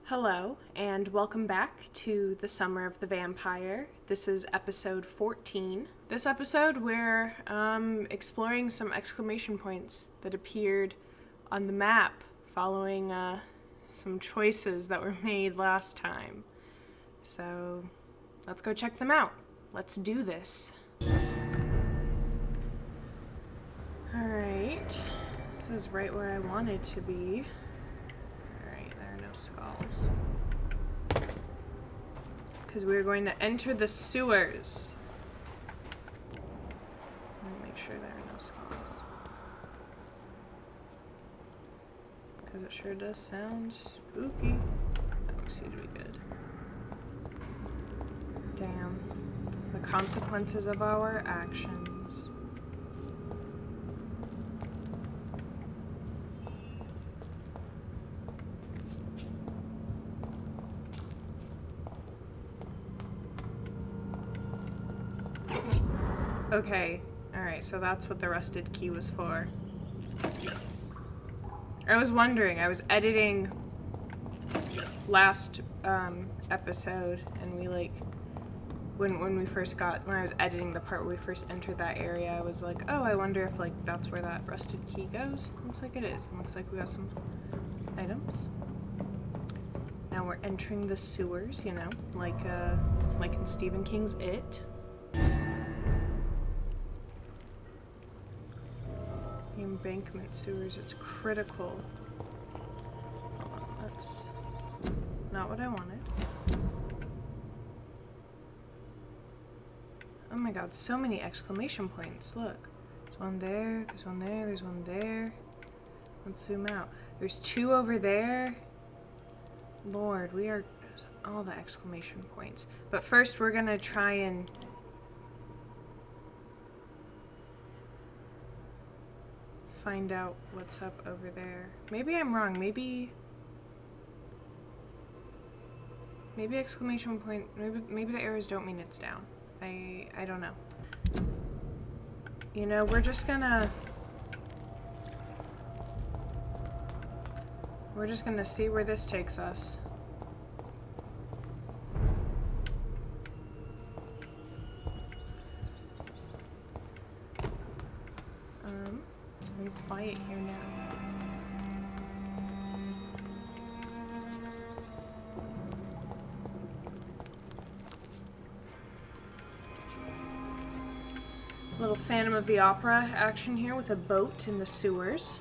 Hello, and welcome back to the Summer of the Vampire. This is episode 14. This episode, we're exploring some exclamation points that appeared on the map following some choices that were made last time. So, let's go check them out. Let's do this. Alright, this is right where I wanted to be. Skulls. Because we're going to enter the sewers. Let me make sure there are no skulls. Because it sure does sound spooky. That would seem to be good. Damn. The consequences of our actions. Okay, alright, so that's what the rusted key was for. I was wondering, I was editing last episode, and we when I was editing the part where we first entered that area, I was like, oh, I wonder if that's where that rusted key goes. Looks like it is. Looks like we got some items. Now we're entering the sewers, you know, like in Stephen King's It. Embankment sewers, it's critical. Hold on, that's not what I wanted. Oh my god, so many exclamation points. Look, there's one there, there's one there, there's one there. Let's zoom out. There's two over there. Lord, we are all the exclamation points. But first we're gonna try and find out what's up over there. Maybe I'm wrong. Maybe exclamation point. Maybe the arrows don't mean it's down. I don't know. You know, we're just gonna see where this takes us. Quiet here now. Little Phantom of the Opera action here with a boat in the sewers.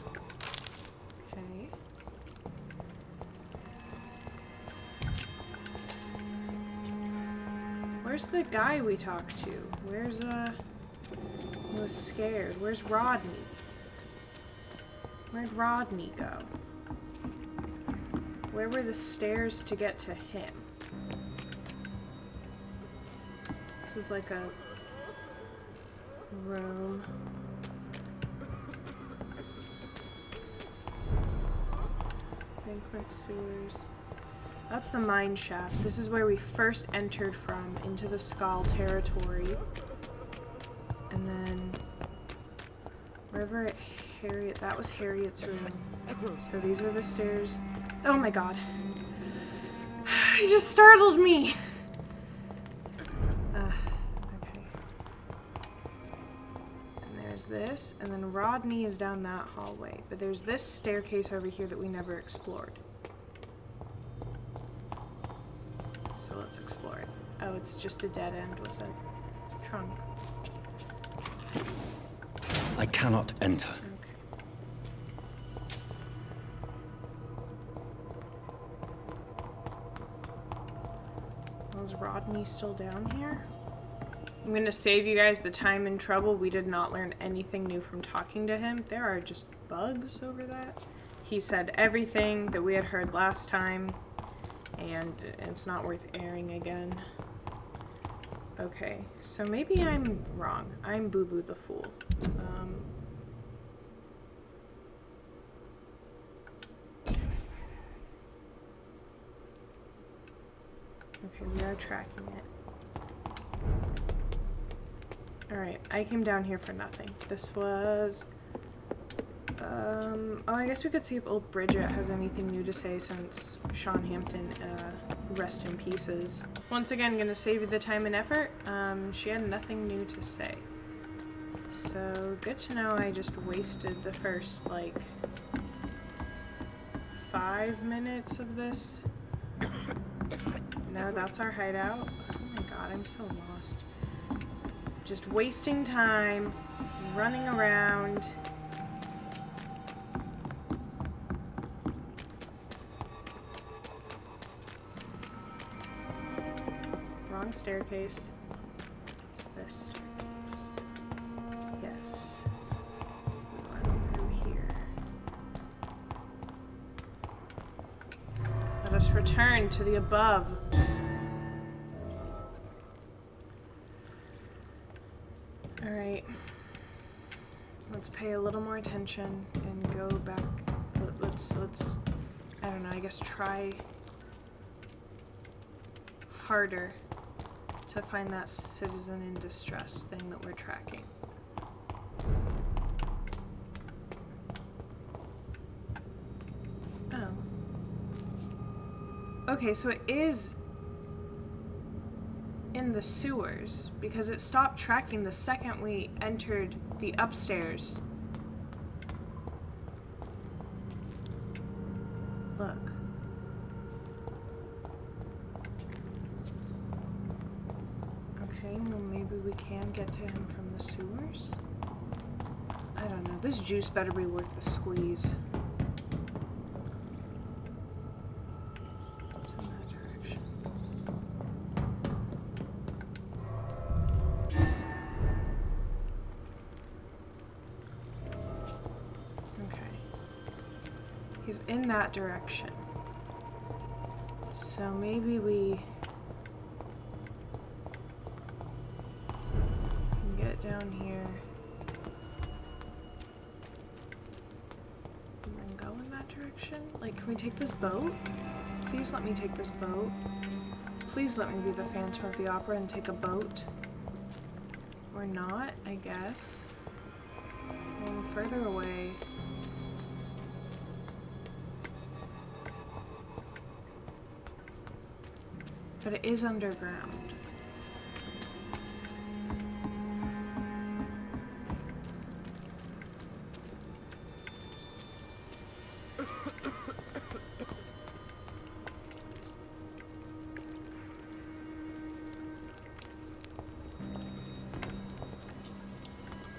Okay. Where's the guy we talked to? Where's he was scared. Where's Rodney? Where'd Rodney go? Where were the stairs to get to him? This is like a room. Banquet sewers. That's the mine shaft. This is where we first entered from into the Skull territory. And then wherever that was Harriet's room. So these were the stairs. Oh my god. He just startled me! Okay. And there's this, and then Rodney is down that hallway. But there's this staircase over here that we never explored. So let's explore it. Oh, it's just a dead end with a trunk. I cannot enter. Is Rodney still down here? I'm gonna save you guys the time and trouble. We did not learn anything new from talking to him. There are just bugs over that. He said everything that we had heard last time, and it's not worth airing again. Okay, so maybe I'm wrong. I'm Boo Boo the Fool. Okay, we are tracking it. Alright, I came down here for nothing. This was Oh, I guess we could see if old Bridget has anything new to say since Sean Hampton, rest in pieces. Once again, gonna save you the time and effort. She had nothing new to say. So, good to know I just wasted the first, like, 5 minutes of this. No, that's our hideout. Oh my god, I'm so lost. Just wasting time, running around. Wrong staircase. It's this staircase. Yes. We went through here. Let us return to the above. Alright. Let's pay a little more attention and go back. Let's I don't know, I guess try harder to find that citizen in distress thing that we're tracking. Oh. Okay, so it is in the sewers because it stopped tracking the second we entered the upstairs. Look. Okay, well maybe we can get to him from the sewers? I don't know. This juice better be worth the squeeze. It's in that direction. Okay. He's in that direction. So maybe we can get down here and then go in that direction. Like, can we take this boat? Please let me take this boat. Please let me be the Phantom of the Opera and take a boat. Or not, I guess. Going further away. But it is underground.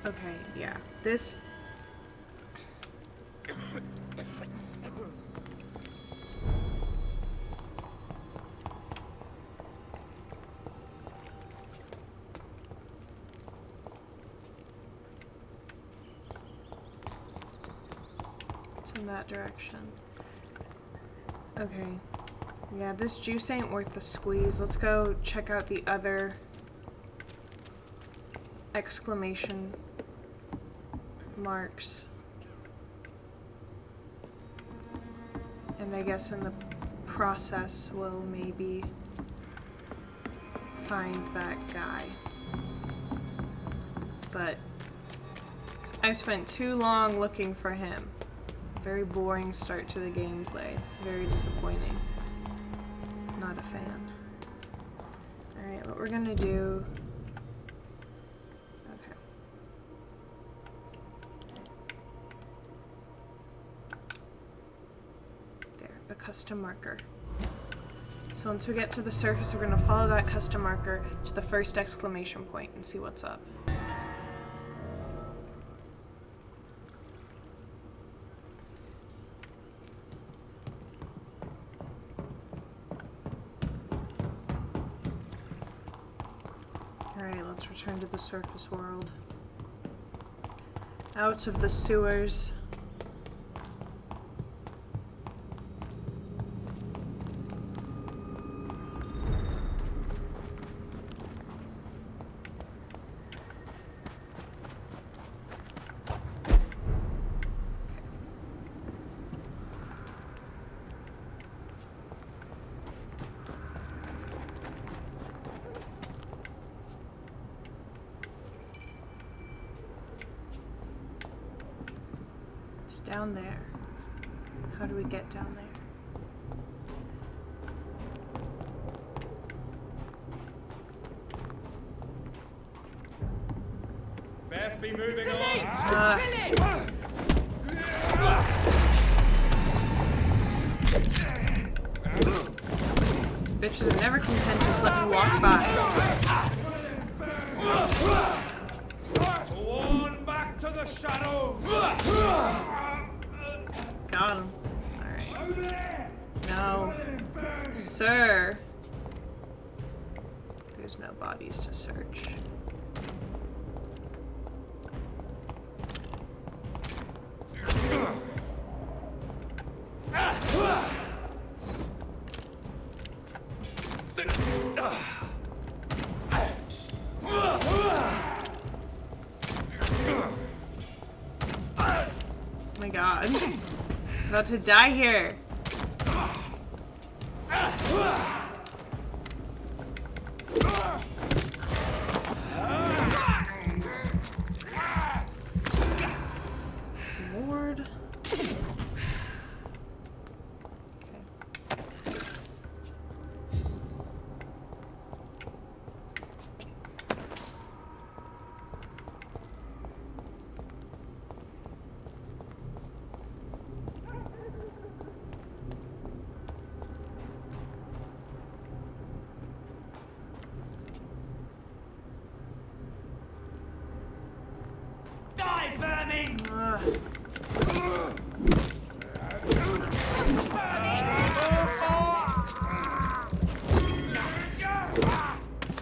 Okay, yeah. This... in that direction. Okay. Yeah, this juice ain't worth the squeeze. Let's go check out the other exclamation marks. And I guess in the process we'll maybe find that guy. But I spent too long looking for him. Very boring start to the gameplay. Very disappointing. Not a fan. Alright, what we're gonna do... Okay. There, a custom marker. So once we get to the surface, we're gonna follow that custom marker to the first exclamation point and see what's up. Let's return to the surface world. Out of the sewers. Down there. How do we get down there? Best be moving on. Bitches are never content, just let me walk by. Go on back to the shadows. Got him. Alright. No. Sir. There's no bodies to search. Oh my god. I'm about to die here. Lord. Die, vermin!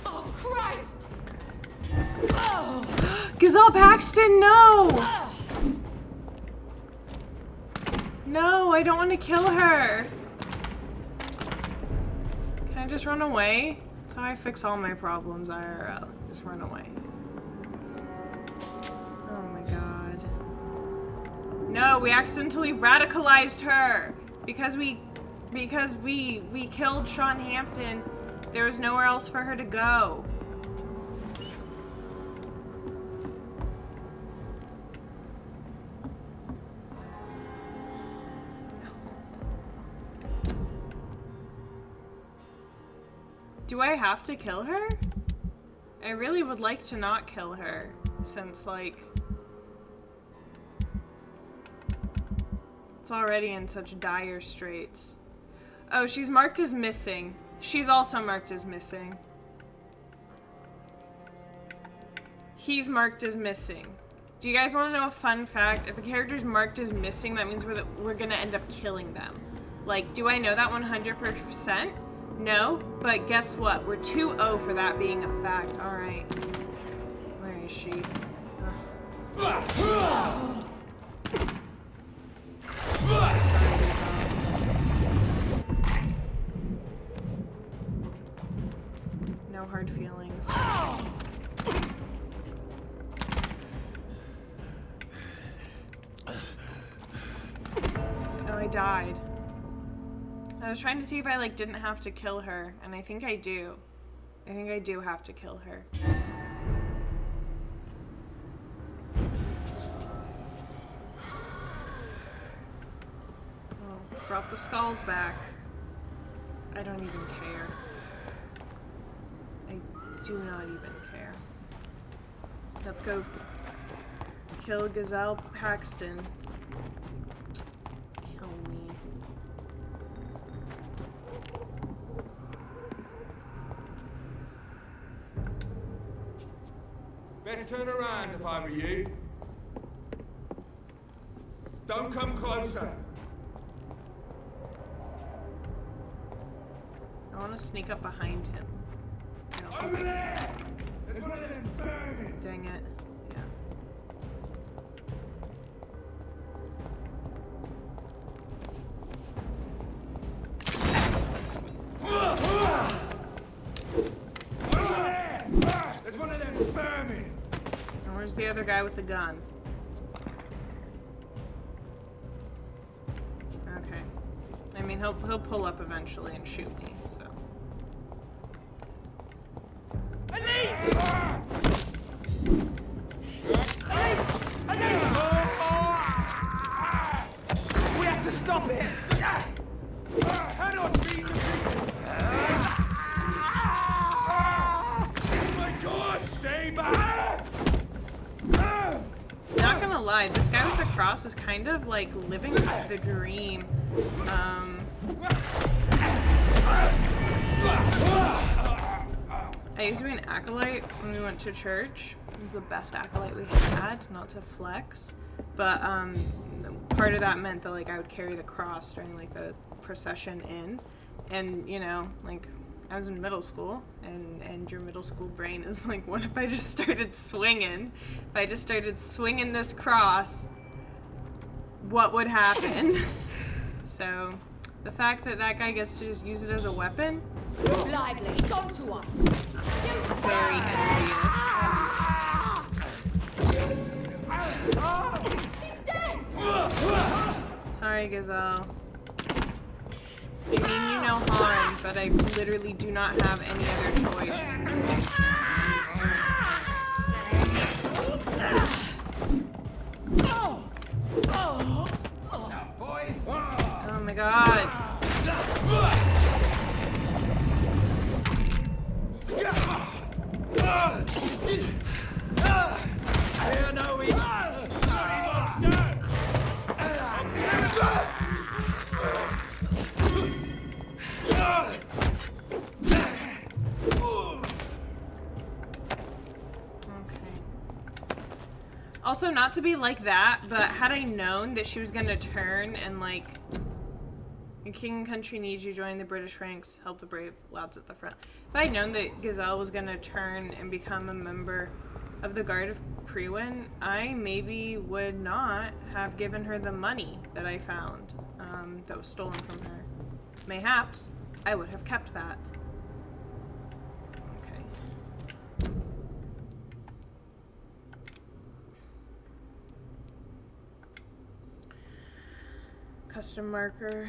Oh, Christ! Gazelle Paxton, no! No, I don't want to kill her. Can I just run away? That's how I fix all my problems, IRL. Just run away. Oh my god. No, we accidentally radicalized her! Because we killed Sean Hampton. There was nowhere else for her to go. Do I have to kill her? I really would like to not kill her, since, like, it's already in such dire straits. Oh, she's marked as missing. She's also marked as missing. He's marked as missing. Do you guys want to know a fun fact? If a character's marked as missing, that means we're gonna end up killing them. Like, do I know that 100%? No, but guess what? We're 2-0 for that being a fact. Alright. Where is she? No hard feelings. Oh, I died. I was trying to see if I, like, didn't have to kill her, and I think I do. I think I do have to kill her. Oh, brought the skulls back. I don't even care. I do not even care. Let's go kill Gazelle Paxton. Kill me. Best turn around if I were you. Don't come closer. I want to sneak up behind him. No. Over there! There's one of them vermin! Dang it. Yeah. There's one of them vermin! And where's the other guy with the gun? Okay. I mean, he'll pull up eventually and shoot me, so. cross is kind of like living the dream. I used to be an acolyte when we went to church. It was the best acolyte we had, not to flex, but part of that meant that like I would carry the cross during like the procession in, and you know, like I was in middle school, and your middle school brain is like, what if I just started swinging? If I just started swinging this cross, what would happen? So the fact that that guy gets to just use it as a weapon, Lively, come to us. very envious. He's dead. Sorry, Gazelle. I mean you no harm, but I literally do not have any other choice. Oh my god. Also, not to be like that, but had I known that she was gonna turn and like, King and Country needs you, join the British ranks, help the brave lads at the front. If I had known that Gazelle was gonna turn and become a member of the Guard of Prewin, I maybe would not have given her the money that I found that was stolen from her. Mayhaps I would have kept that. Okay. Custom marker.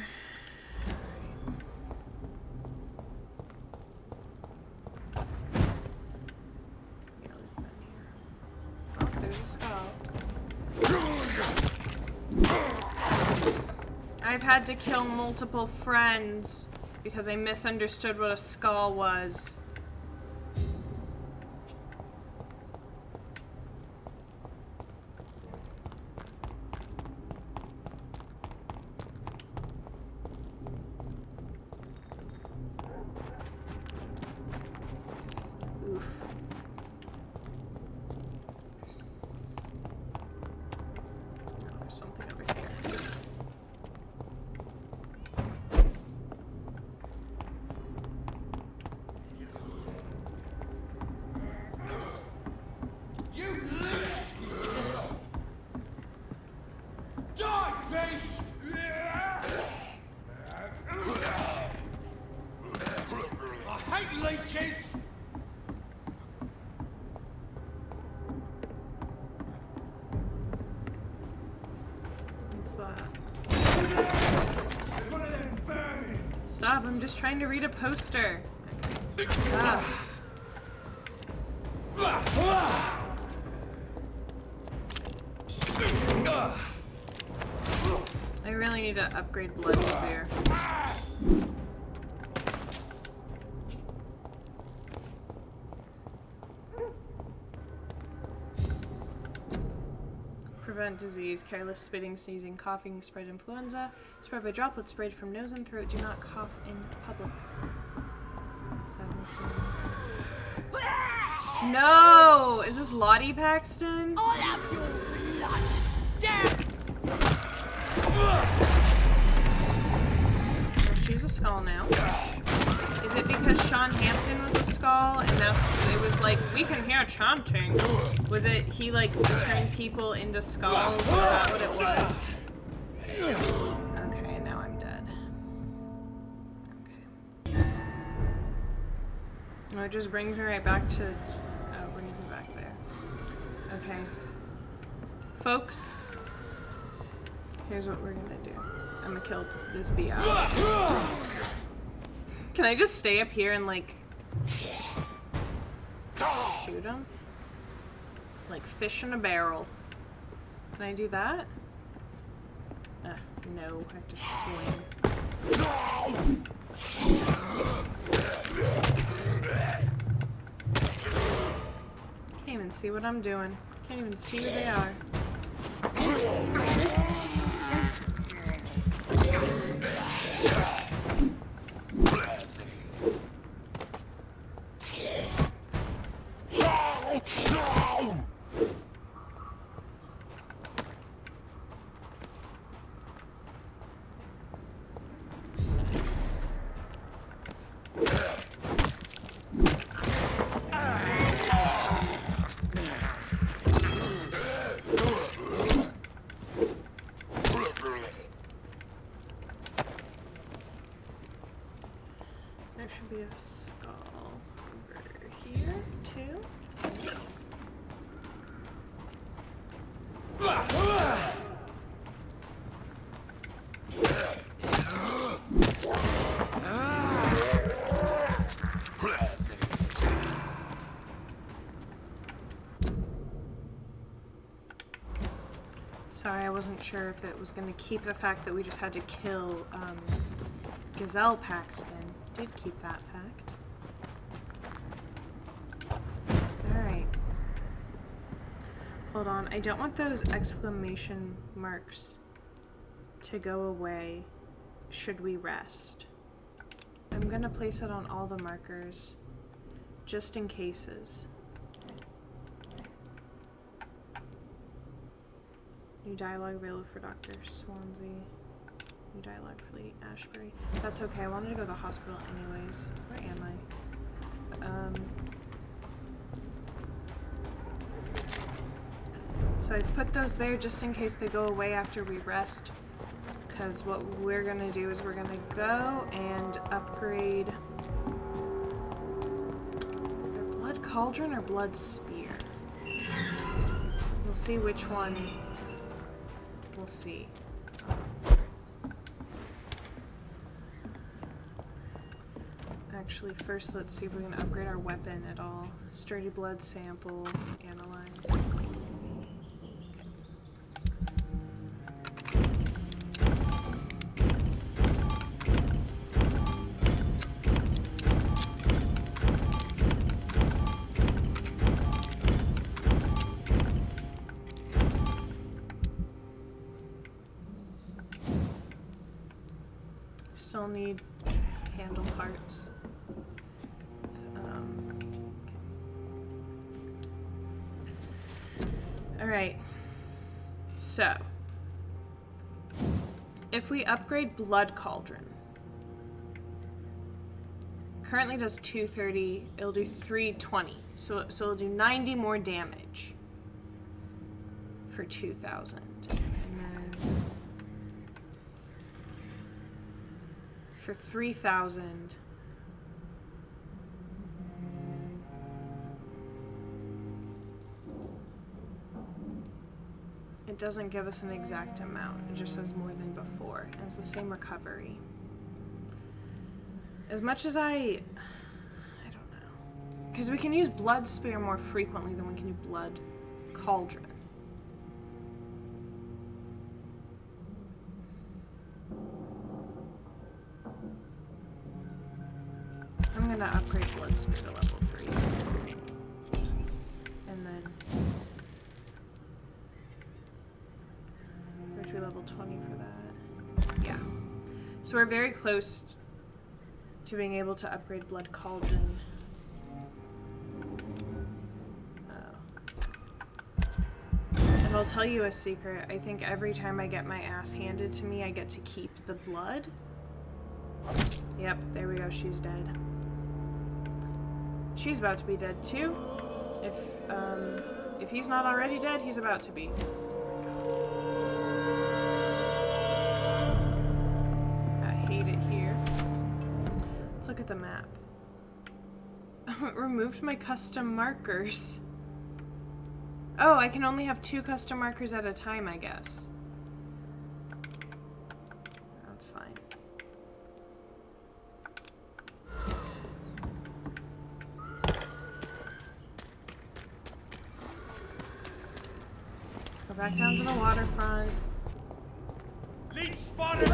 Oh, there's a skull. I've had to kill multiple friends because I misunderstood what a skull was. Oof. Oh, there's something over here. What's that? Stop, I'm just trying to read a poster. Ah. I really need to upgrade Blood Spear. Prevent disease, careless spitting, sneezing, coughing, spread influenza, spread by droplets sprayed from nose and throat. Do not cough in public. 17. No! Is this Lottie Paxton? I'll have your blood. Damn. Well, she's a skull now. Is it because Sean Hampton was a skull and it was like, we can hear chanting? Was it he like turned people into skulls? Is that what it was? Okay, now I'm dead. Okay. Oh, it just brings me right back to, oh, it brings me back there. Okay. Folks, here's what we're gonna do. I'm gonna kill this BI. Can I just stay up here and like shoot him? Like fish in a barrel. Can I do that? No, I have to swing. Can't even see what I'm doing. Can't even see who they are. There should be a skull over here, too. Sorry, I wasn't sure if it was going to keep the fact that we just had to kill Gazelle Paxton. Did keep that fact. Alright. Hold on, I don't want those exclamation marks to go away should we rest. I'm gonna place it on all the markers, just in cases. New dialogue available for Dr. Swansea. New dialogue for Lady Ashbury. That's okay, I wanted to go to the hospital anyways. Where am I? So I've put those there just in case they go away after we rest. Because what we're gonna do is we're gonna go and upgrade either Blood Cauldron or Blood Spear. We'll see which one. We'll see. Actually, first let's see if we can upgrade our weapon at all. Sturdy blood sample, analyze. Still need handle parts. Alright, so if we upgrade Blood Cauldron, currently does 230, it'll do 320, so it'll do 90 more damage for 2,000, and then for 3,000, it doesn't give us an exact amount. It just says more than before. And it's the same recovery. As much as I don't know. Because we can use Blood Spear more frequently than we can do Blood Cauldron. I'm gonna upgrade Blood Spear to level 3. And then level 20 for that. Yeah. So we're very close to being able to upgrade Blood Cauldron. And I'll tell you a secret. I think every time I get my ass handed to me, I get to keep the blood. Yep, there we go. She's dead. She's about to be dead too. If he's not already dead, he's about to be. Look at the map. It removed my custom markers. Oh, I can only have 2 custom markers at a time, I guess. That's fine. Let's go back down to the waterfront. Leech spotted!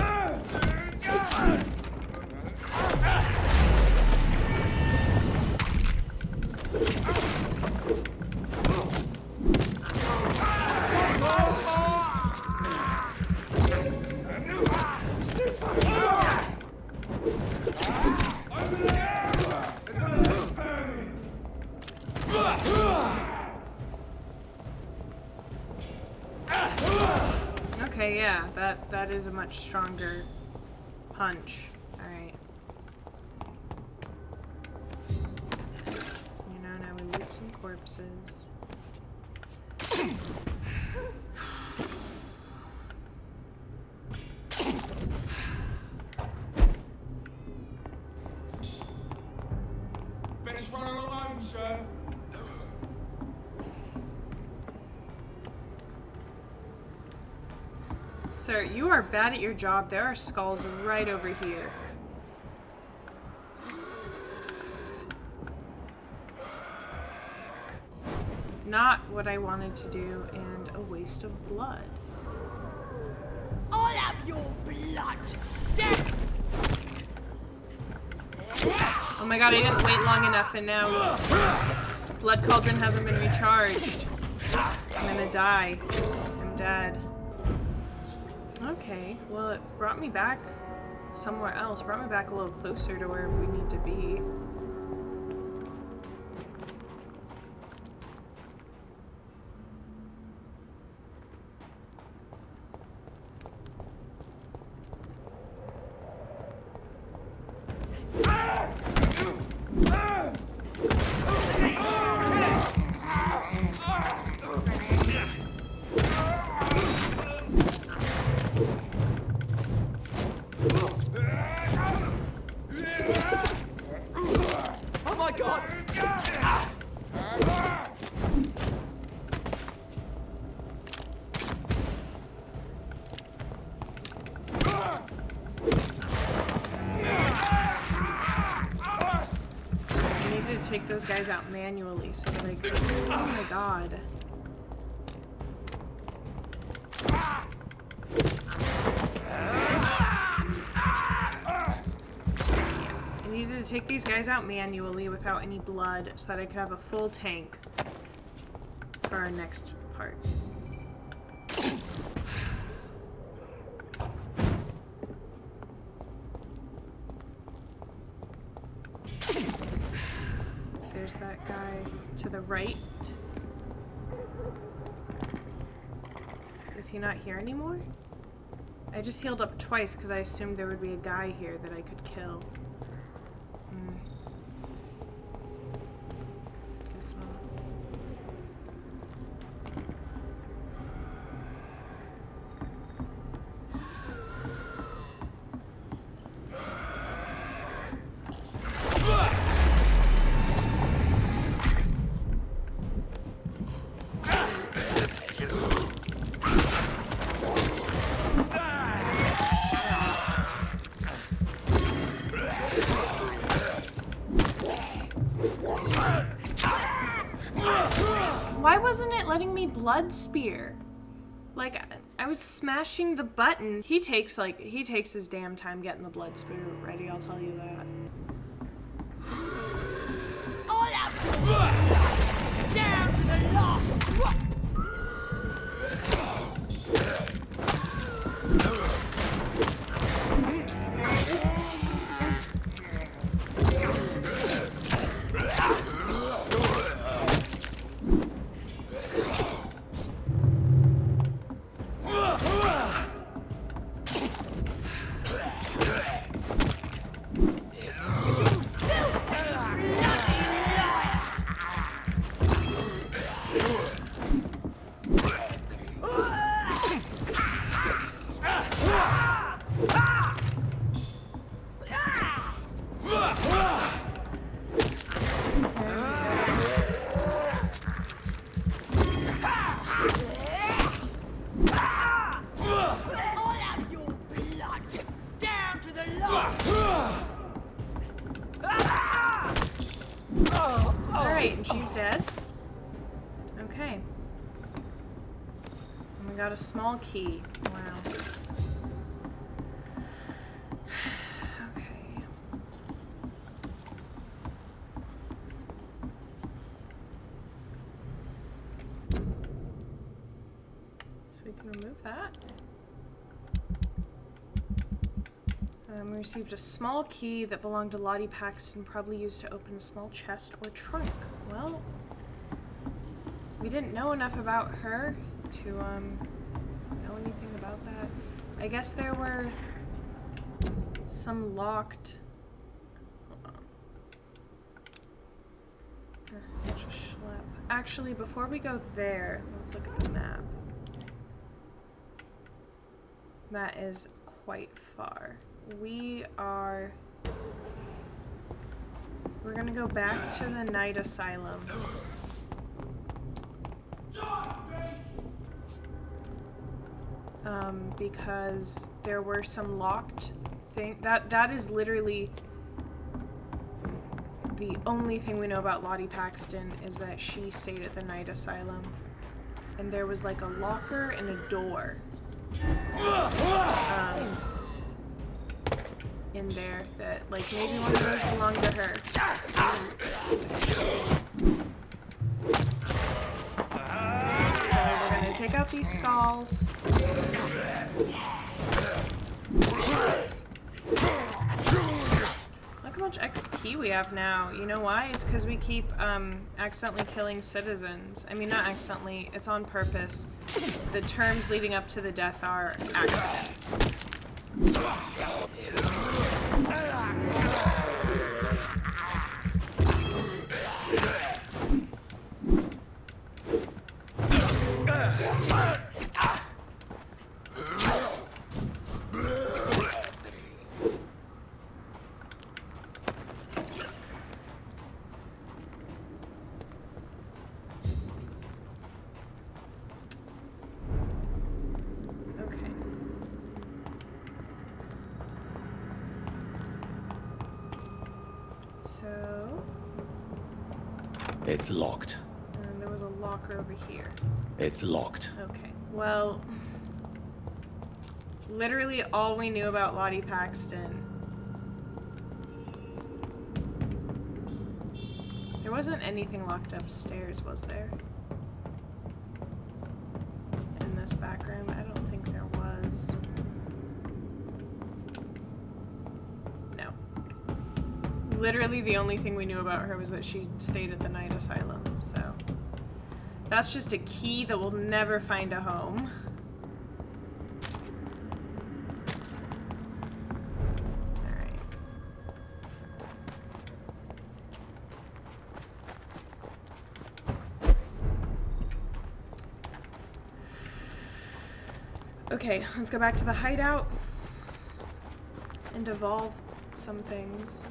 Okay, yeah, that is a much stronger punch. Alright. You know, now we loot some corpses. Best runner alone, sir. Sir, you are bad at your job. There are skulls right over here. Not what I wanted to do, and a waste of blood. I'll have your blood. Damn. Oh my god, I didn't wait long enough, and now Blood Cauldron hasn't been recharged. I'm gonna die. I'm dead. Okay, well, it brought me back somewhere else. Brought me back a little closer to where we need to be. Oh my god! I needed to take those guys out manually so that I could. Oh my god. I needed to take these guys out manually without any blood so that I could have a full tank for our next part. There's that guy to the right. Is he not here anymore? I just healed up twice because I assumed there would be a guy here that I could kill. Guess not. Why wasn't it letting me blood spear? Like, I was smashing the button. He takes his damn time getting the blood spear ready, I'll tell you that. I'll have your blood. Down to the last drop. Alright, and she's dead. Okay. And we got a small key. Wow. Okay. So we can remove that. We received a small key that belonged to Lottie Paxton, probably used to open a small chest or trunk. Well, we didn't know enough about her to know anything about that. I guess there were some locked... Hold on. Such a schlep. Actually, before we go there, let's look at the map. That is quite far. We're gonna go back to the night asylum. Because there were some locked things. That is literally the only thing we know about Lottie Paxton, is that she stayed at the night asylum. And there was like a locker and a door in there that, like, maybe one of those belonged to her. So we're gonna take out these skulls. Look how much XP we have now. You know why? It's because we keep accidentally killing citizens. I mean, not accidentally, it's on purpose. The terms leading up to the death are accidents. So... It's locked. And there was a locker over here. It's locked. Okay, well... Literally all we knew about Lottie Paxton. There wasn't anything locked upstairs, was there? In this back room? I don't think there was. No. Literally the only thing we knew about her was that she stayed at the night asylum, so... That's just a key that will never find a home. Okay, let's go back to the hideout and evolve some things.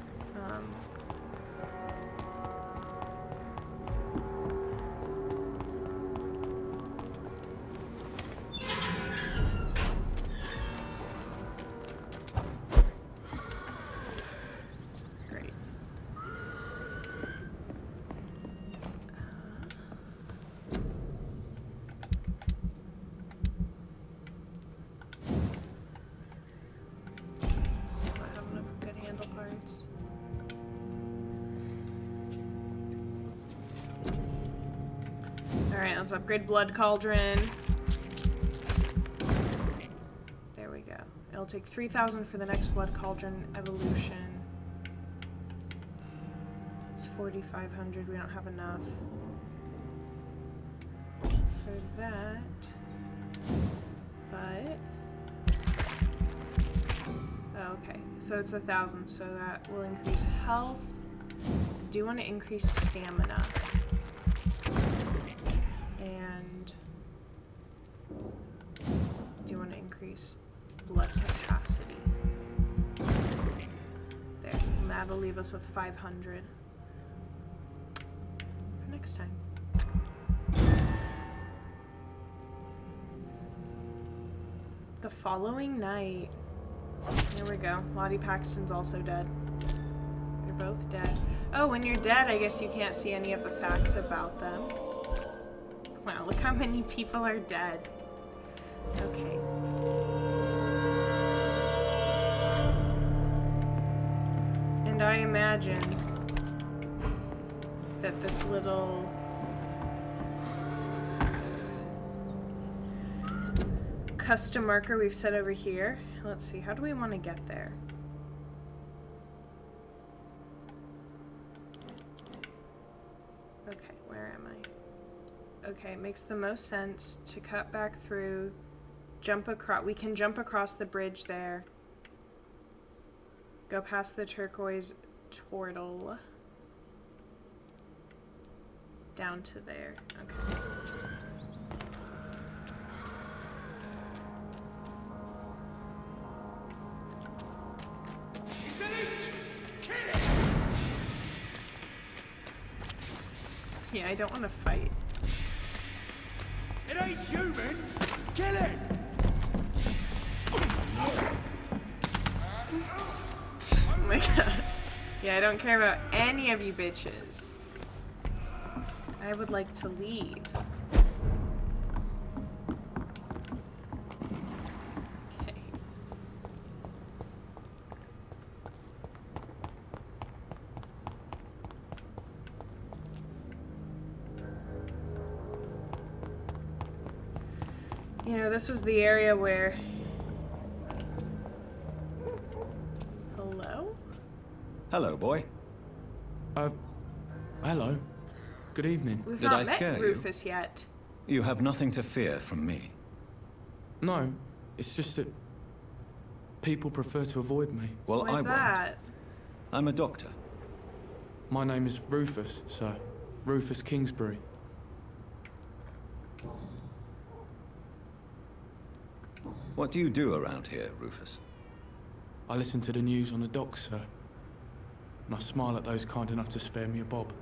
Great. Alright, let's upgrade Blood Cauldron. There we go. It'll take 3,000 for the next Blood Cauldron evolution. It's 4,500. We don't have enough for that. But... oh, okay. So it's 1,000, so that will increase health. I do want to increase stamina. And do want to increase blood capacity. There, and that'll leave us with 500 for next time. The following night. There we go. Lottie Paxton's also dead. They're both dead. Oh, when you're dead, I guess you can't see any of the facts about them. Wow, look how many people are dead. Okay. And I imagine that this little custom marker we've set over here. Let's see, how do we want to get there? Okay, where am I? Okay, it makes the most sense to cut back through Jump across. We can jump across the bridge there. Go past the turquoise turtle. Down to there. Okay. It's an eat! Kill it! Yeah, I don't want to fight. It ain't human! Kill it! Oh my god. Yeah, I don't care about any of you bitches. I would like to leave. Okay. You know, this was the area where... Hello? Hello, boy. Hello. Good evening. We've Did not I met scare you? Rufus yet. You have nothing to fear from me. No, it's just that people prefer to avoid me. Well, Why I is that? won't. I'm a doctor. My name is Rufus, sir. Rufus Kingsbury. What do you do around here, Rufus? I listen to the news on the docks, sir. And I smile at those kind enough to spare me a bob.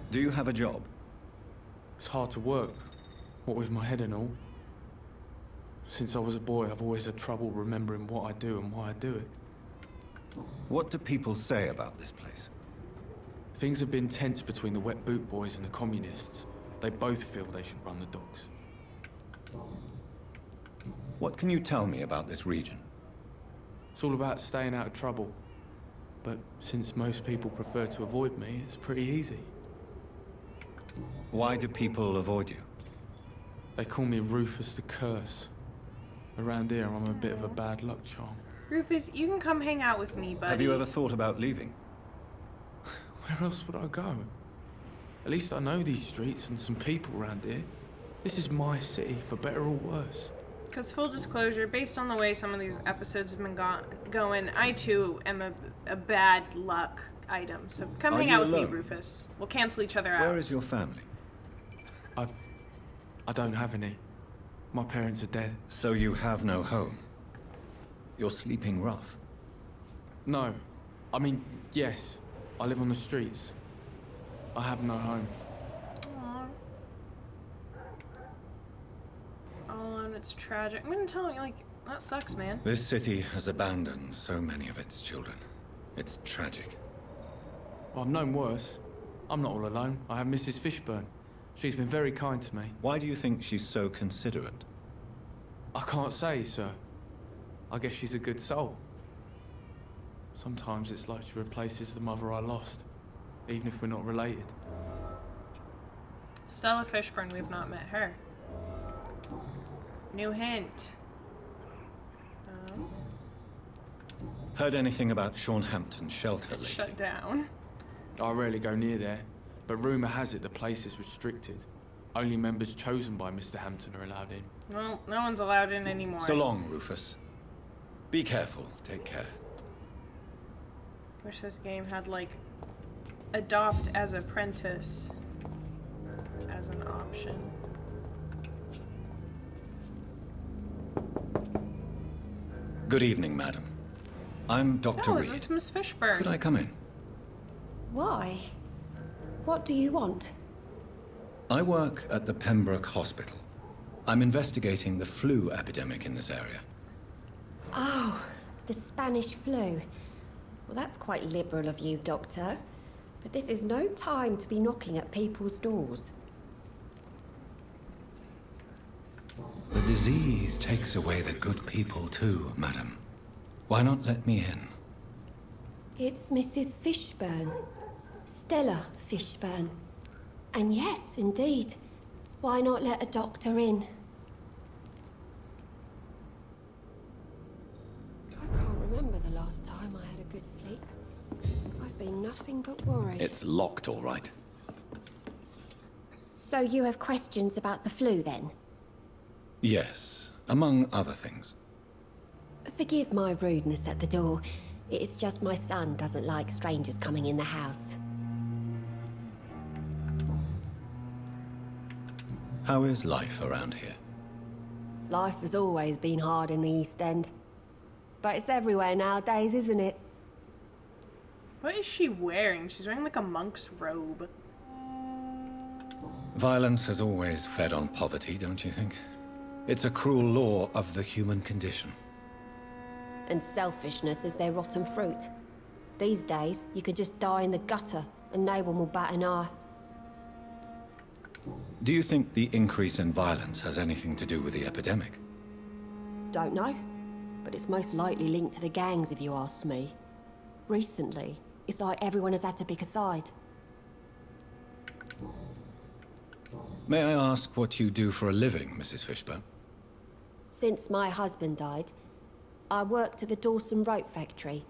Do you have a job? It's hard to work, what with my head and all. Since I was a boy, I've always had trouble remembering what I do and why I do it. What do people say about this place? Things have been tense between the wet boot boys and the communists. They both feel they should run the docks. What can you tell me about this region? It's all about staying out of trouble. But since most people prefer to avoid me, it's pretty easy. Why do people avoid you? They call me Rufus the Curse. Around here, I'm a bit of a bad luck charm. Rufus, you can come hang out with me, buddy. Have you ever thought about leaving? Where else would I go? At least I know these streets and some people around here. This is my city, for better or worse. Because full disclosure, based on the way some of these episodes have been going, I too am a bad luck item. So come Are hang you out with me, alone? Rufus. We'll cancel each other out. Where is your family? I don't have any. My parents are dead. So you have no home. You're sleeping rough. No. I mean, yes. I live on the streets. I have no home. Aw. Oh, and it's tragic. I'm gonna tell you, like, that sucks, man. This city has abandoned so many of its children. It's tragic. Well, I've known worse. I'm not all alone. I have Mrs. Fishburn. She's been very kind to me. Why do you think she's so considerate? I can't say, sir. I guess she's a good soul. Sometimes it's like she replaces the mother I lost, even if we're not related. Stella Fishburne, we've not met her. New hint. Heard anything about Sean Hampton's shelter lately? Shut down. I rarely go near there, but rumour has it the place is restricted. Only members chosen by Mr. Hampton are allowed in. Well, no one's allowed in anymore. So long, Rufus. Be careful. Take care. Wish this game had, like, adopt as apprentice as an option. Good evening, madam. I'm Dr. Oh, Reed. it's Miss Fishburne. Could I come in? Why? What do you want? I work at the Pembroke Hospital. I'm investigating the flu epidemic in this area. Oh, the Spanish flu. Well, that's quite liberal of you, Doctor. But this is no time to be knocking at people's doors. The disease takes away the good people too, madam. Why not let me in? It's Mrs. Fishburn. Stella Fishburn. And yes, indeed. Why not let a doctor in? I can't remember the last time I had a good sleep. I've been nothing but worry. It's locked, all right. So you have questions about the flu, then? Yes, among other things. Forgive my rudeness at the door. It's just my son doesn't like strangers coming in the house. How is life around here? Life has always been hard in the East End. But it's everywhere nowadays, isn't it? What is she wearing? She's wearing like a monk's robe. Violence has always fed on poverty, don't you think? It's a cruel law of the human condition. And selfishness is their rotten fruit. These days, you could just die in the gutter and no one will bat an eye. Do you think the increase in violence has anything to do with the epidemic? Don't know, but it's most likely linked to the gangs if you ask me. Recently, it's like everyone has had to pick a side. May I ask what you do for a living, Mrs. Fishburne? Since my husband died, I worked at the Dawson Rope factory,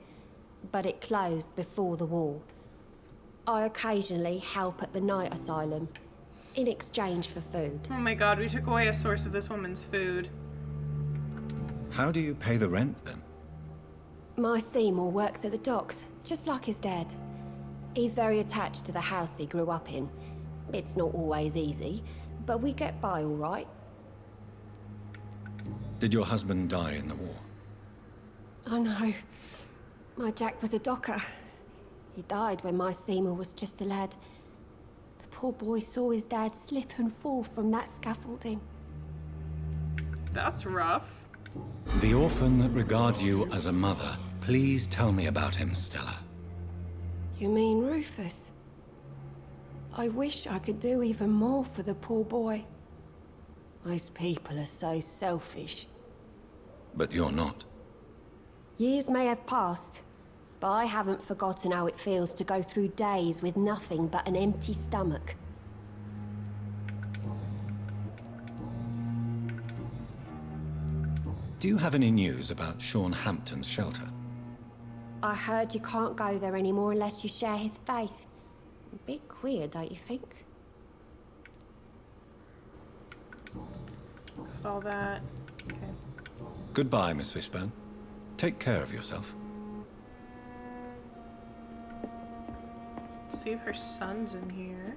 but it closed before the war. I occasionally help at the night asylum, in exchange for food. Oh my god, we took away a source of this woman's food. How do you pay the rent, then? My Seymour works at the docks, just like his dad. He's very attached to the house he grew up in. It's not always easy, but we get by all right. Did your husband die in the war? Oh no, my Jack was a docker. He died when my Seymour was just a lad. The poor boy saw his dad slip and fall from that scaffolding. That's rough. The orphan that regards you as a mother. Please tell me about him, Stella. You mean Rufus? I wish I could do even more for the poor boy. Most people are so selfish. But you're not. Years may have passed, but I haven't forgotten how it feels to go through days with nothing but an empty stomach. Do you have any news about Sean Hampton's shelter? I heard you can't go there anymore unless you share his faith. A bit queer, don't you think? Got all that. Okay. Goodbye, Miss Fishburne. Take care of yourself. See if her son's in here.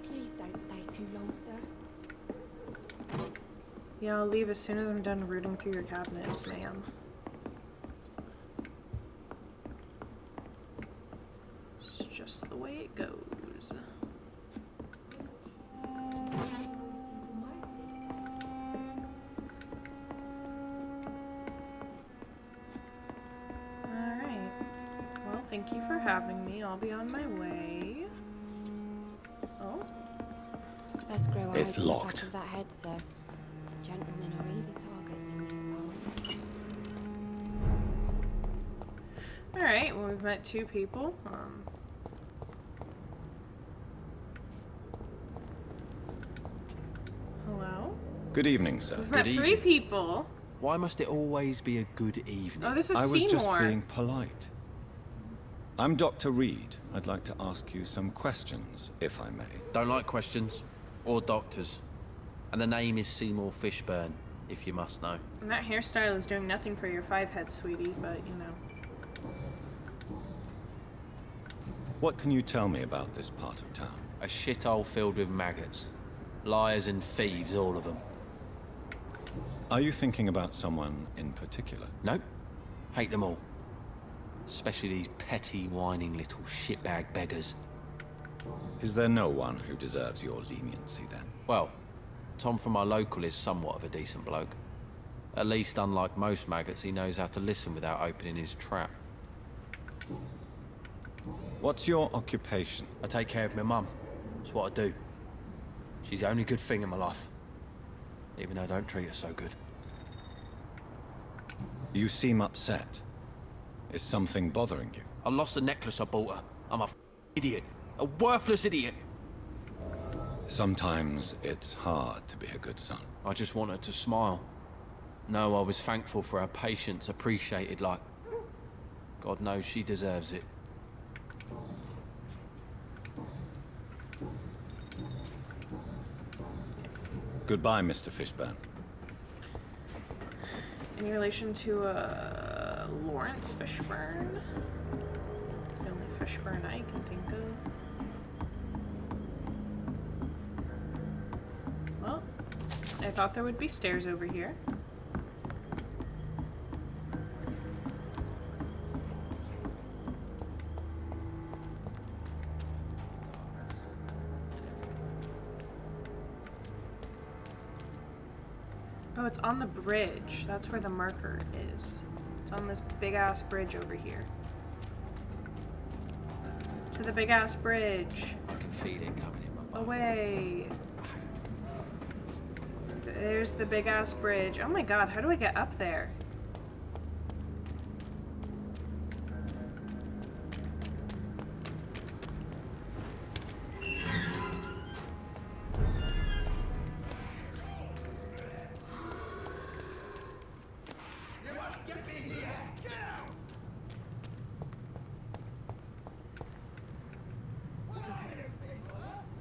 Please don't stay too long, sir. Yeah, I'll leave as soon as I'm done rooting through your cabinets, ma'am. It's just the way it goes. Alright. Well, thank you for having me. I'll be on my way. Oh? Best grow eyes It's in the locked. back of that head, sir. Gentlemen are easy targets in these parts. Alright, well, we've met two people. Hello? Good evening, sir. We've met three people. Why must it always be a good evening? Oh, this is I was Seymour. just being polite. I'm Dr. Reed. I'd like to ask you some questions, if I may. Don't like questions. Or doctors. And the name is Seymour Fishburne, if you must know. And that hairstyle is doing nothing for your five head, sweetie, but you know. What can you tell me about this part of town? A shithole filled with maggots. Liars and thieves, all of them. Are you thinking about someone in particular? Nope. Hate them all. Especially these petty, whining little shitbag beggars. Is there no one who deserves your leniency, then? Well, Tom from our local is somewhat of a decent bloke. At least, unlike most maggots, he knows how to listen without opening his trap. What's your occupation? I take care of my mum. That's what I do. She's the only good thing in my life. Even though I don't treat her so good. You seem upset. Is something bothering you? I lost the necklace I bought her. I'm a idiot. A worthless idiot. Sometimes it's hard to be a good son. I just want her to smile. No, I was thankful for her patience, appreciated like... God knows she deserves it. Goodbye, Mr. Fishburne. Any relation to Lawrence Fishburne? It's the only Fishburne I can think of. Well, I thought there would be stairs over here. Oh, it's on the bridge. That's where the marker is. It's on this big-ass bridge over here. To the big-ass bridge. I can feel it coming in my bones. Away. There's the big-ass bridge. Oh my god, how do I get up there?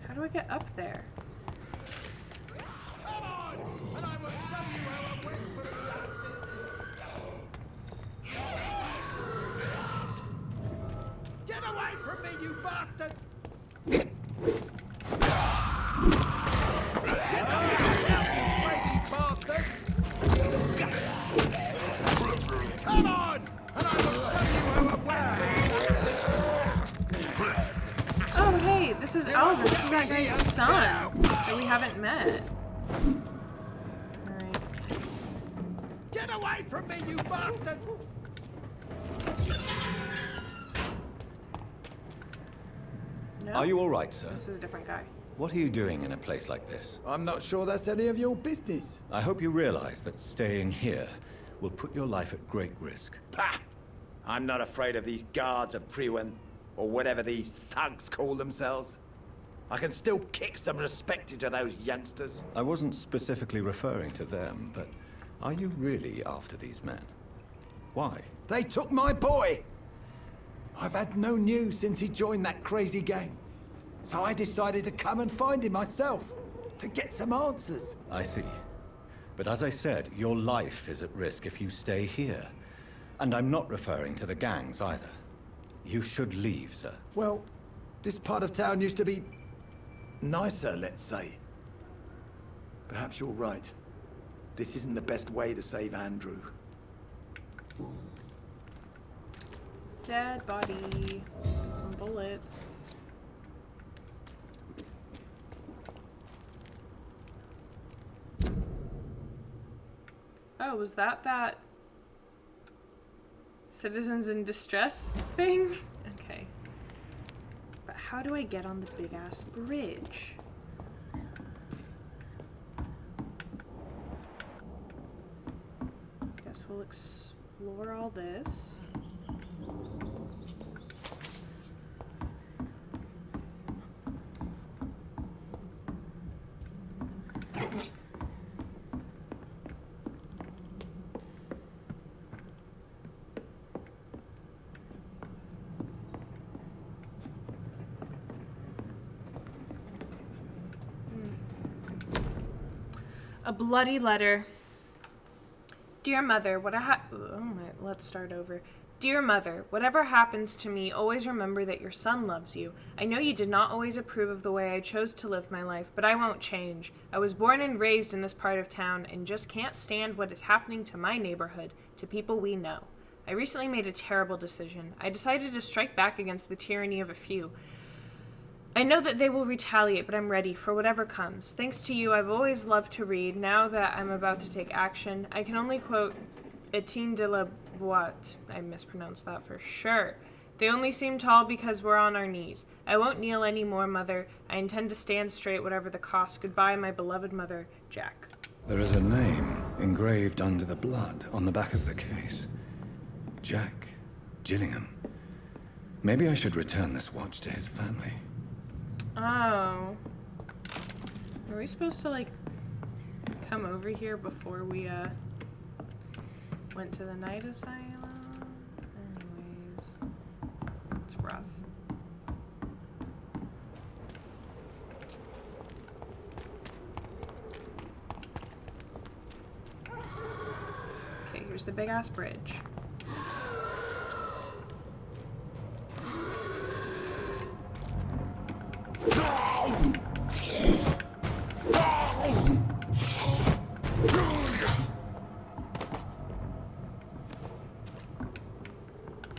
How do I get up there? Come on, and I will show you how a whimper is. Get away from me, you bastard! Crazy bastard! Come on, and I will show you how a Oh, hey, this is Alvin. This is that guy's son that we haven't met. Alright. Get away from me, you bastard! No? Are you all right, sir? This is a different guy. What are you doing in a place like this? I'm not sure that's any of your business. I hope you realize that staying here will put your life at great risk. Pah! I'm not afraid of these guards of Priwen, or whatever these thugs call themselves. I can still kick some respect into those youngsters. I wasn't specifically referring to them, but are you really after these men? Why? They took my boy! I've had no news since he joined that crazy gang. So I decided to come and find him myself, to get some answers. I see. But as I said, your life is at risk if you stay here. And I'm not referring to the gangs either. You should leave, sir. Well, this part of town used to be nicer, let's say. Perhaps you're right. This isn't the best way to save Andrew. Dead body. Some bullets. Oh, was that citizens in distress thing? Okay. But how do I get on the big-ass bridge? Guess we'll explore all this. A bloody letter. Dear Mother, let's start over. Dear Mother, whatever happens to me, always remember that your son loves you. I know you did not always approve of the way I chose to live my life, but I won't change. I was born and raised in this part of town and just can't stand what is happening to my neighborhood, to people we know. I recently made a terrible decision. I decided to strike back against the tyranny of a few. I know that they will retaliate, but I'm ready for whatever comes. Thanks to you, I've always loved to read. Now that I'm about to take action, I can only quote Etienne de la Boite. I mispronounced that for sure. They only seem tall because we're on our knees. I won't kneel anymore, Mother. I intend to stand straight, whatever the cost. Goodbye, my beloved mother, Jack. There is a name engraved under the blood on the back of the case. Jack Gillingham. Maybe I should return this watch to his family. Oh. Are we supposed to, like, come over here before we, went to the night asylum? Anyways. It's rough. Okay, the big ass bridge.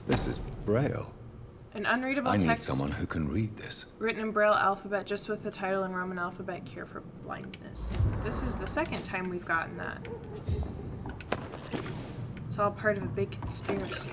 This is Braille. An unreadable I need text someone who can read this. written in Braille alphabet just with the title in Roman alphabet, Cure for Blindness. This is the second time we've gotten that. It's all part of a big conspiracy.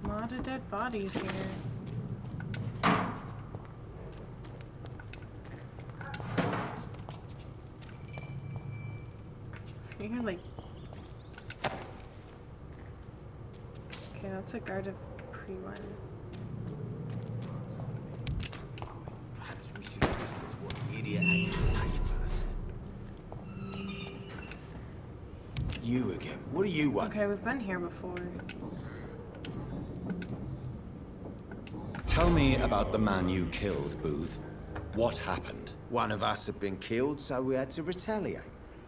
A lot of dead bodies here. You're like... Okay, that's a guard of pre-one. Perhaps we should listen to what the idiot had to say first. You again. What do you want? Okay, we've been here before. Tell me about the man you killed, Booth. What happened? One of us had been killed, so we had to retaliate.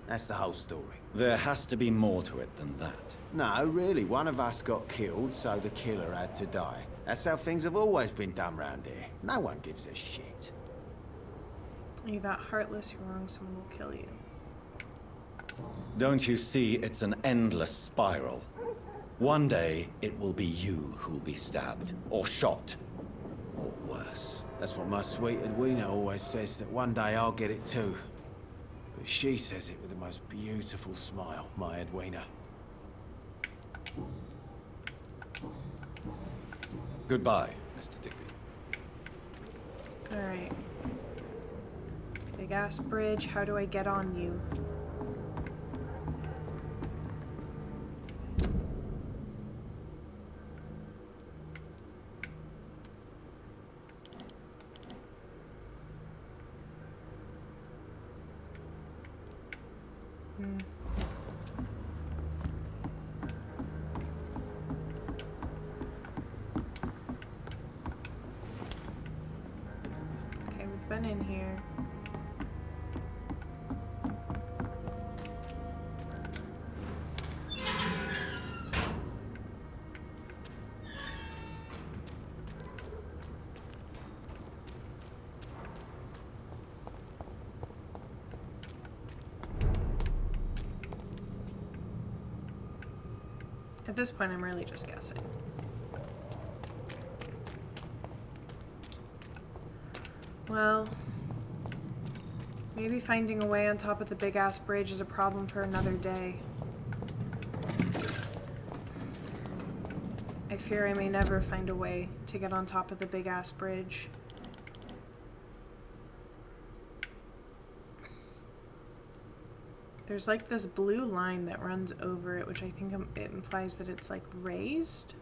That's the whole story. There has to be more to it than that. No, really. One of us got killed, so the killer had to die. That's how things have always been done round here. No one gives a shit. Are you that heartless? You're wrong. Someone will kill you. Don't you see it's an endless spiral? One day, it will be you who will be stabbed, or shot, or worse. That's what my sweet Edwina always says, that one day I'll get it too. But she says it with the most beautiful smile, my Edwina. Goodbye, Mr. Digby. Alright. Big ass bridge. How do I get on you? Okay, we've been in here. At this point, I'm really just guessing. Well, maybe finding a way on top of the big-ass bridge is a problem for another day. I fear I may never find a way to get on top of the big-ass bridge. There's like this blue line that runs over it, which I think it implies that it's like raised.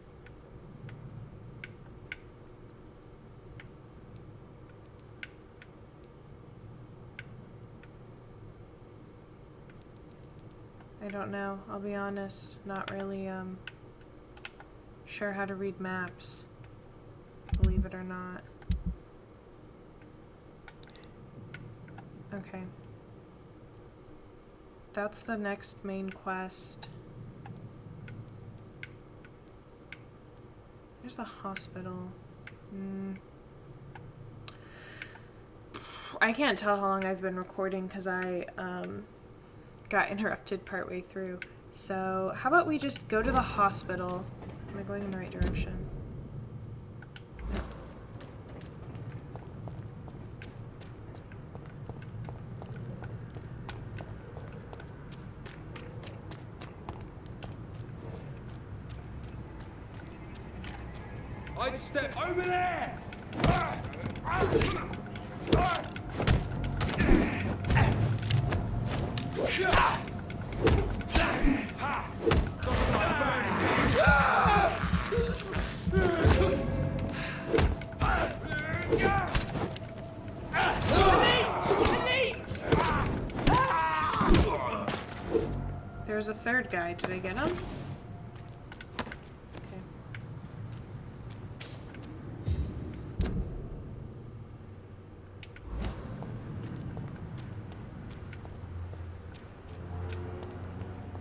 I don't know, I'll be honest. Not really sure how to read maps, believe it or not. Okay. That's the next main quest. There's the hospital. I can't tell how long I've been recording because I got interrupted partway through. So how about we just go to the hospital? Am I going in the right direction? No. I'd step over there! There's a third guy. Did I get him? Okay.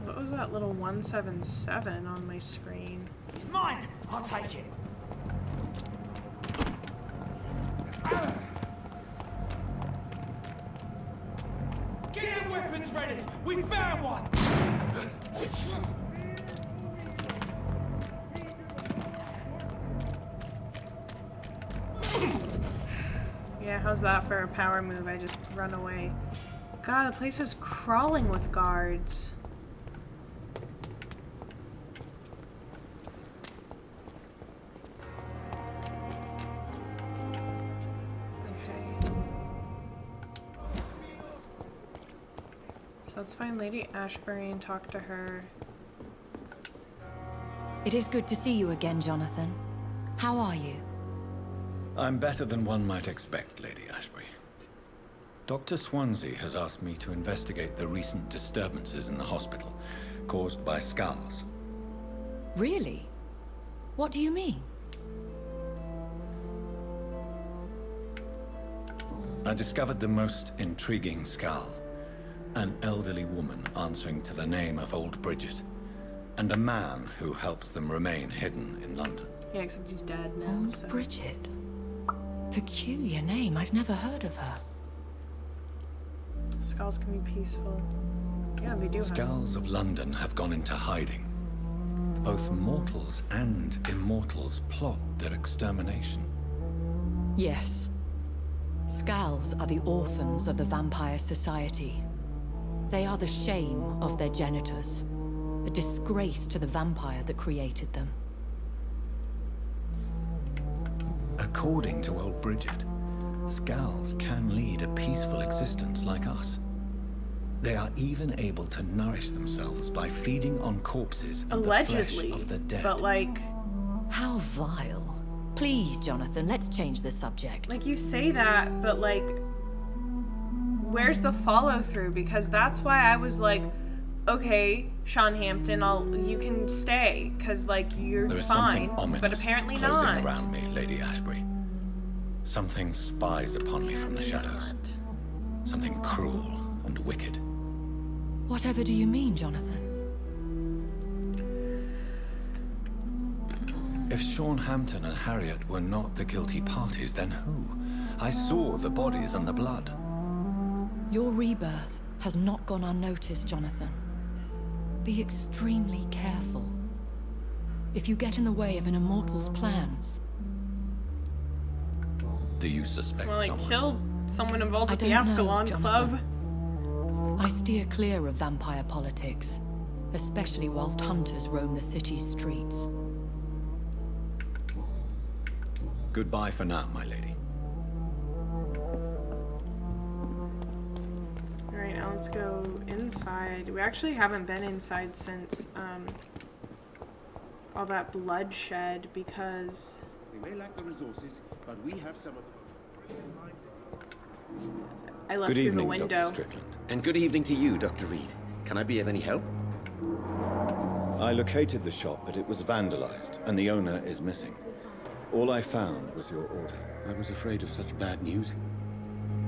What was that little 177 on my screen? It's mine! I'll take it. Get your weapons ready! We found one! Yeah, how's that for a power move? I just run away. God, the place is crawling with guards. Okay. So let's find Lady Ashbury and talk to her. It is good to see you again, Jonathan. How are you? I'm better than one might expect, Lady Ashbury. Dr. Swansea has asked me to investigate the recent disturbances in the hospital, caused by skulls. Really? What do you mean? I discovered the most intriguing skull. An elderly woman answering to the name of Old Bridget, and a man who helps them remain hidden in London. Yeah, except he's dead now, Old so... Bridget. Peculiar name. I've never heard of her. Skulls can be peaceful. Yeah, they do. Skulls of London have gone into hiding. Both mortals and immortals plot their extermination. Yes. Skulls are the orphans of the Vampire Society. They are the shame of their genitors, a disgrace to the vampire that created them. According to Old Bridget, skulls can lead a peaceful existence like us. They are even able to nourish themselves by feeding on corpses and allegedly, the flesh of the dead. But like... How vile. Please, Jonathan, let's change the subject. Like, you say that, but like... Where's the follow-through? Because that's why I was like, okay, Sean Hampton, you can stay, because, like, you're there is fine, something ominous but apparently closing not. around me, Lady Ashbury. Something spies upon me from the shadows. Something cruel and wicked. Whatever do you mean, Jonathan? If Sean Hampton and Harriet were not the guilty parties, then who? I saw the bodies and the blood. Your rebirth has not gone unnoticed, Jonathan. Be extremely careful. If you get in the way of an immortal's plans... Do you suspect Well, I someone? killed someone involved with the don't know, Ascalon Club. I steer clear of vampire politics, especially whilst hunters roam the city's streets. Goodbye for now, my lady. Alright, now let's go inside. We actually haven't been inside since all that bloodshed, because... We may lack the resources, but we have some of I left Good through evening, the window. Dr. Strickland. And good evening to you, Dr. Reed. Can I be of any help? I located the shop, but it was vandalized, and the owner is missing. All I found was your order. I was afraid of such bad news.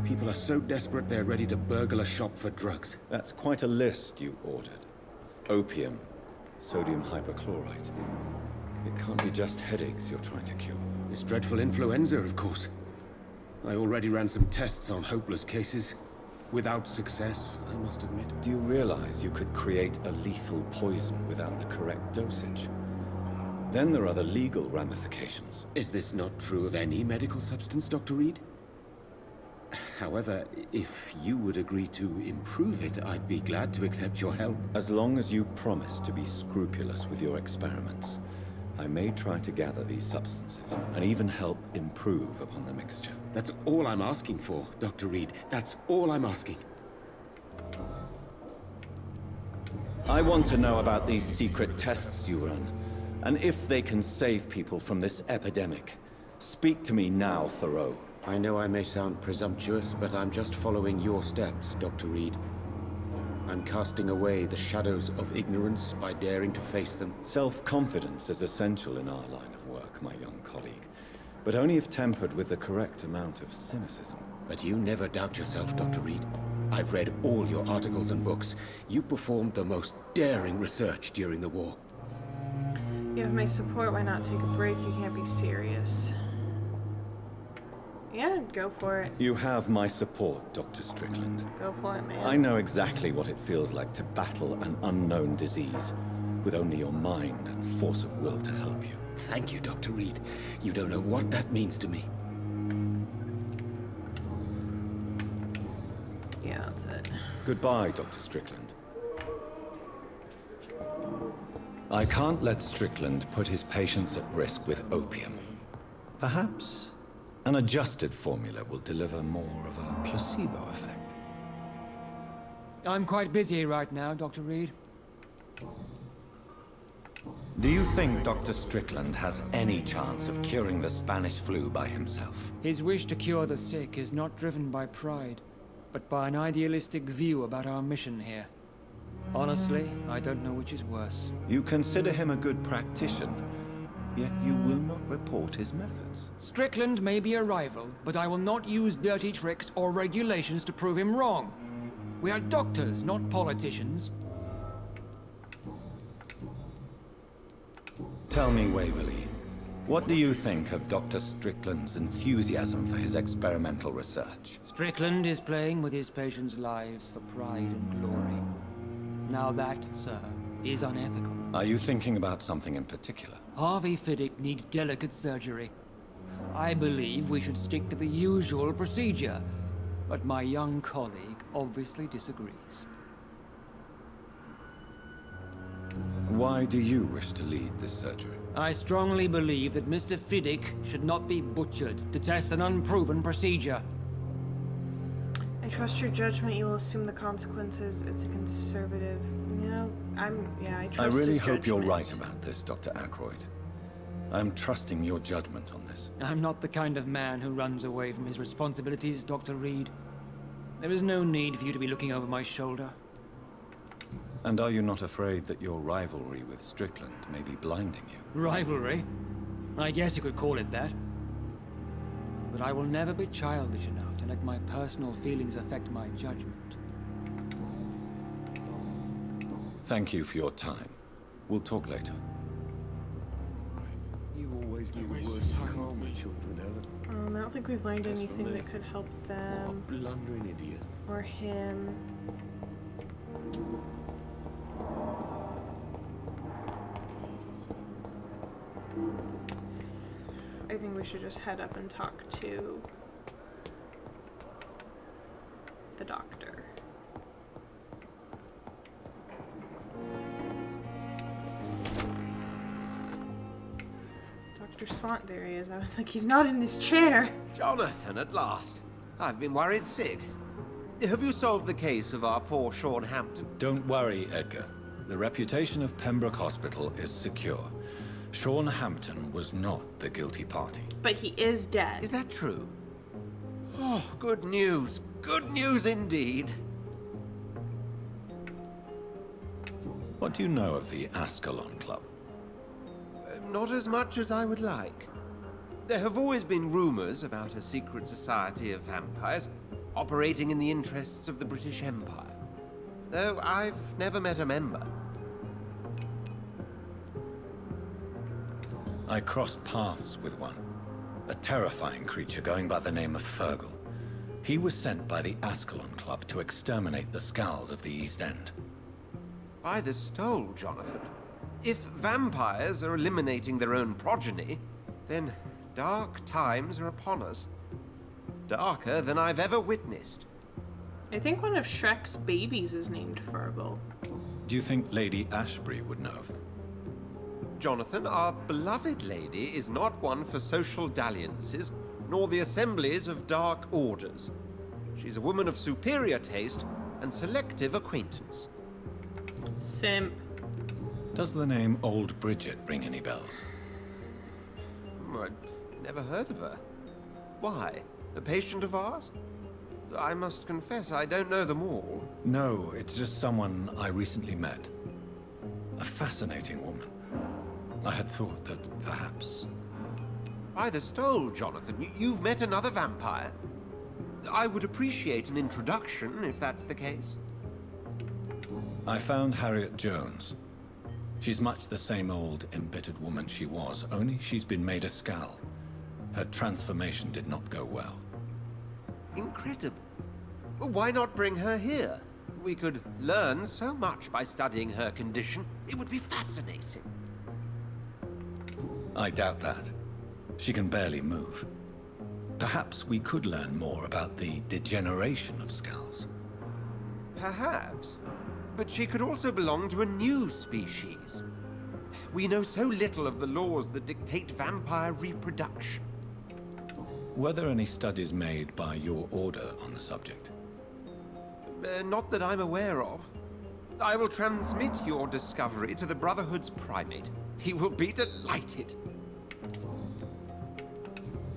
People are so desperate they're ready to burgle a shop for drugs. That's quite a list you ordered. Opium, sodium hypochlorite. It can't be just headaches you're trying to cure. This dreadful influenza, of course. I already ran some tests on hopeless cases. Without success, I must admit. Do you realize you could create a lethal poison without the correct dosage? Then there are the legal ramifications. Is this not true of any medical substance, Dr. Reed? However, if you would agree to improve it, I'd be glad to accept your help. As long as you promise to be scrupulous with your experiments, I may try to gather these substances and even help improve upon the mixture. That's all I'm asking for, Dr. Reed. That's all I'm asking. I want to know about these secret tests you run, and if they can save people from this epidemic. Speak to me now, Thoreau. I know I may sound presumptuous, but I'm just following your steps, Dr. Reed. I'm casting away the shadows of ignorance by daring to face them. Self-confidence is essential in our line of work, my young colleague, but only if tempered with the correct amount of cynicism. But you never doubt yourself, Dr. Reed. I've read all your articles and books. You performed the most daring research during the war. You have my support, why not take a break? You can't be serious. Yeah, go for it. You have my support, Dr. Strickland. Go for it, man. I know exactly what it feels like to battle an unknown disease, with only your mind and force of will to help you. Thank you, Dr. Reed. You don't know what that means to me. Yeah, that's it. Goodbye, Dr. Strickland. I can't let Strickland put his patients at risk with opium. Perhaps an adjusted formula will deliver more of a placebo effect. I'm quite busy right now, Dr. Reed. Do you think Dr. Strickland has any chance of curing the Spanish flu by himself? His wish to cure the sick is not driven by pride, but by an idealistic view about our mission here. Honestly, I don't know which is worse. You consider him a good practitioner, yet you will not report his methods. Strickland may be a rival, but I will not use dirty tricks or regulations to prove him wrong. We are doctors, not politicians. Tell me, Waverly, what do you think of Dr. Strickland's enthusiasm for his experimental research? Strickland is playing with his patients' lives for pride and glory. Now that, sir, is unethical. Are you thinking about something in particular? Harvey Fiddick needs delicate surgery. I believe we should stick to the usual procedure, but my young colleague obviously disagrees. Why do you wish to lead this surgery? I strongly believe that Mr. Fiddick should not be butchered to test an unproven procedure. I trust your judgment. You will assume the consequences. It's a conservative. You know, I trust I really his hope you're judgment. right about this, Dr. Aykroyd. I'm trusting your judgment on this. I'm not the kind of man who runs away from his responsibilities, Dr. Reed. There is no need for you to be looking over my shoulder. And are you not afraid that your rivalry with Strickland may be blinding you? Rivalry? I guess you could call it that. But I will never be childish enough to let my personal feelings affect my judgment. Thank you for your time. We'll talk later. You always do the worst harm with children, Helen. I don't think we've learned anything that could help them. What a blundering idiot. Or him. I think we should just head up and talk to the doctor. Dr. Swant, there he is. I was like, he's not in his chair. Jonathan, at last. I've been worried sick. Have you solved the case of our poor Sean Hampton? Don't worry, Edgar. The reputation of Pembroke Hospital is secure. Sean Hampton was not the guilty party. But he is dead. Is that true? Oh, good news. Good news indeed. What do you know of the Ascalon Club? Not as much as I would like. There have always been rumors about a secret society of vampires operating in the interests of the British Empire, though I've never met a member. I crossed paths with one. a terrifying creature going by the name of Fergal. He was sent by the Ascalon Club to exterminate the Scowls of the East End. By the stole, Jonathan. If vampires are eliminating their own progeny, then dark times are upon us. Darker than I've ever witnessed. I think one of Shrek's babies is named Fergal. Do you think Lady Ashbury would know of them? Jonathan, our beloved lady is not one for social dalliances, nor the assemblies of dark orders. She's a woman of superior taste and selective acquaintance. Simp. Does the name Old Bridget ring any bells? I'd never heard of her. Why? A patient of ours? I must confess, I don't know them all. No, it's just someone I recently met. A fascinating woman. I had thought that perhaps... By the stole, Jonathan, you've met another vampire. I would appreciate an introduction, if that's the case. I found Harriet Jones. She's much the same old, embittered woman she was, only she's been made a Scowl. Her transformation did not go well. Incredible. Well, why not bring her here? We could learn so much by studying her condition. It would be fascinating. I doubt that. She can barely move. Perhaps we could learn more about the degeneration of Scowls. Perhaps. But she could also belong to a new species. We know so little of the laws that dictate vampire reproduction. Were there any studies made by your order on the subject? Not that I'm aware of. I will transmit your discovery to the Brotherhood's primate. He will be delighted.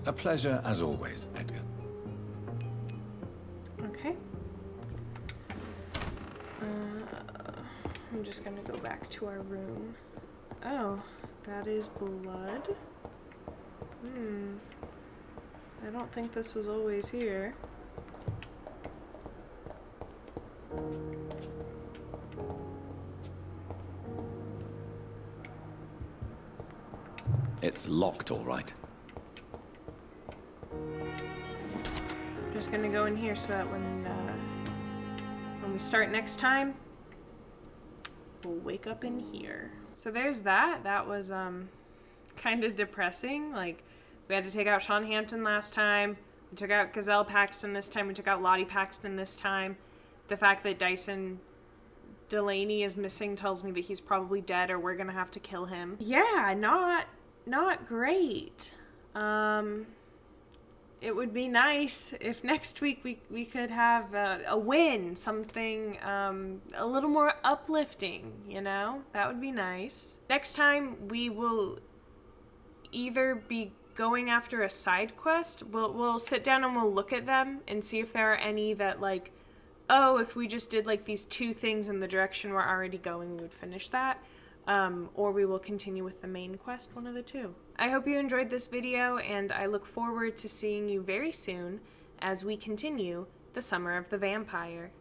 A pleasure as always, Edgar. Okay. I'm just gonna go back to our room. Oh, that is blood? I don't think this was always here. It's locked, all right. I'm just gonna go in here so that when we start next time, we'll wake up in here. So there's that. That was kind of depressing. Like, we had to take out Sean Hampton last time. We took out Gazelle Paxton this time. We took out Lottie Paxton this time. The fact that Dyson Delaney is missing tells me that he's probably dead or we're gonna have to kill him. Yeah, not great. It would be nice if next week we could have a win, something a little more uplifting, you know? That would be nice. Next time we will either be going after a side quest. We'll sit down and we'll look at them and see if there are any that, like, oh, if we just did like these 2 things in the direction we're already going, we would finish that. Or we will continue with the main quest, one of the 2. I hope you enjoyed this video, and I look forward to seeing you very soon as we continue the Summer of the Vampire.